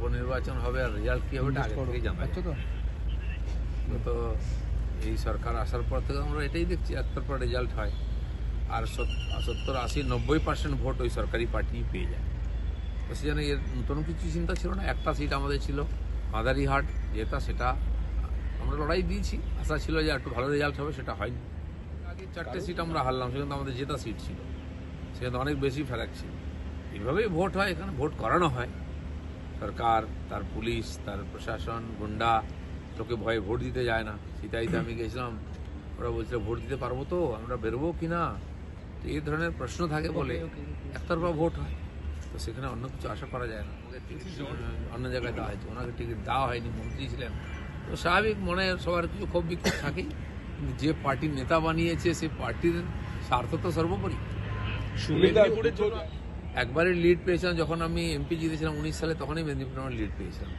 উপনির্বাচন হবে আর রেজাল্ট কি হবে এটা আগে থেকেই জানা যাচ্ছে। তো এই সরকার আসার পর থেকে আমরা এটাই দেখছি, একটার পর রেজাল্ট হয় আর 70, 80, 90% ভোট ওই সরকারি পার্টি পেয়ে যায়। তো সেজন্য এর নতুন কিছু চিন্তা ছিল না। একটা সিট আমাদের ছিল মাদারিহাট, যেটা সেটা আমরা লড়াই দিয়েছি, আশা ছিল যে একটু ভালো রেজাল্ট হবে, সেটা হয়নি। আগে 4টে সিট আমরা হারলাম, সেখানে আমাদের জেতা সিট ছিল, সেখানে অনেক বেশি ফারাক ছিল। এইভাবেই ভোট হয়, এখানে ভোট করানো হয়। সরকার, তার পুলিশ, তার প্রশাসন, গুন্ডা লোকে ভয়ে ভোট দিতে যায় না। সীতাইতে আমি গেছিলাম, ওরা বলছিল ভোট দিতে পারবো তো, আমরা বেরোবো কি না, তো এই ধরনের প্রশ্ন থাকে বলে একতরফা ভোট হয়। তো সেখানে অন্য কিছু আশা করা যায় না। আমাকে টিকিট অন্য জায়গায় দেওয়া হয়েছে, ওনাকে টিকিট দেওয়া হয়নি, মন্ত্রী ছিলেন। তো স্বাভাবিক মনে সবার কিছু ক্ষোভ বিক্ষোভ থাকেই, কিন্তু যে পার্টির নেতা বানিয়েছে সেই পার্টির স্বার্থ তো সর্বোপরি। একবারই লিড পেয়েছিলাম যখন আমি এমপি জিতেছিলাম 19 সালে, তখনই মেদিনীপুরে আমরা লিড পেয়েছিলাম।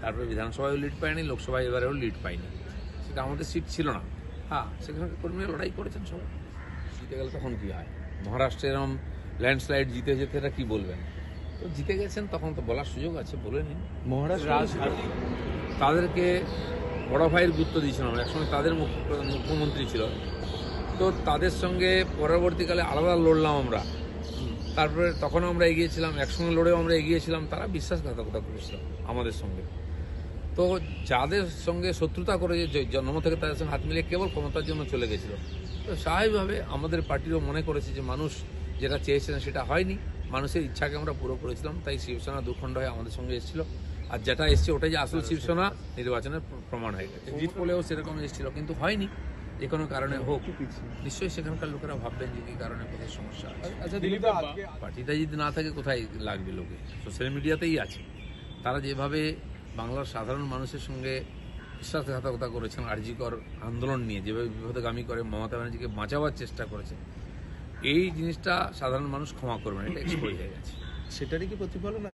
তারপরে বিধানসভায় লিড পাইনি, লোকসভায় এবারেও লিড পাইনি, সেটা আমাদের সিট ছিল না। হ্যাঁ, সেখানে কর্মীরা লড়াই করেছেন সবাই। জিতে গেলে তখন কি হয়? মহারাষ্ট্রে এরকম ল্যান্ডস্লাইড জিতে যেতে এটা কি বলবেন? তো জিতে গেছেন, তখন তো বলার সুযোগ আছে, বলে নিন। মহারাষ্ট্র তাদেরকে বড় ভাইয়ের গুরুত্ব দিয়েছিলাম, একসঙ্গে তাদের মুখ্যমন্ত্রী ছিল, তো তাদের সঙ্গে পরবর্তীকালে আলাদা লড়লাম আমরা। তারপরে তখন আমরা এগিয়েছিলাম, একসঙ্গে লড়েও আমরা এগিয়েছিলাম, তারা বিশ্বাসঘাতকতা করেছিল আমাদের সঙ্গে। তো যাদের সঙ্গে শত্রুতা করে যে জন্ম থেকে তাদের সঙ্গে হাত মিলিয়ে কেবল ক্ষমতার জন্য চলে গেছিল, তো স্বাভাবিকভাবে আমাদের পার্টিরও মনে করেছে যে মানুষ যেটা চেয়েছিলেন সেটা হয়নি, মানুষের ইচ্ছাকে আমরা পুরো করেছিলাম, তাই শিবসেনা দুখণ্ড হয়ে আমাদের সঙ্গে এসেছিল। আর যেটা এসছে ওটাই যে আসল শিবসেনা নির্বাচনের প্রমাণ হয়ে গেছে। জিত হলেও সেরকম এসেছিল, কিন্তু হয়নি, যে কোনো কারণে হোক। নিশ্চয়ই সেখানকার লোকেরা ভাববেন যে কি কারণে কোথায় সমস্যা আছে। আচ্ছা, পার্টিটা যদি না থাকে কোথায় লাগবে লোকে? সোশ্যাল মিডিয়াতেই আছে। তারা যেভাবে বাংলার সাধারণ মানুষের সঙ্গে বিশ্বাসঘাতকতা করেছেন, আরজিকর আন্দোলন নিয়ে যেভাবে বিপদগামী করে মমতা ব্যানার্জিকে বাঁচাবার চেষ্টা করেছে, এই জিনিসটা সাধারণ মানুষ ক্ষমা করবে না, এটা এক্সপোজ হয়ে গেছে। সেটারই কি প্রতিফলন?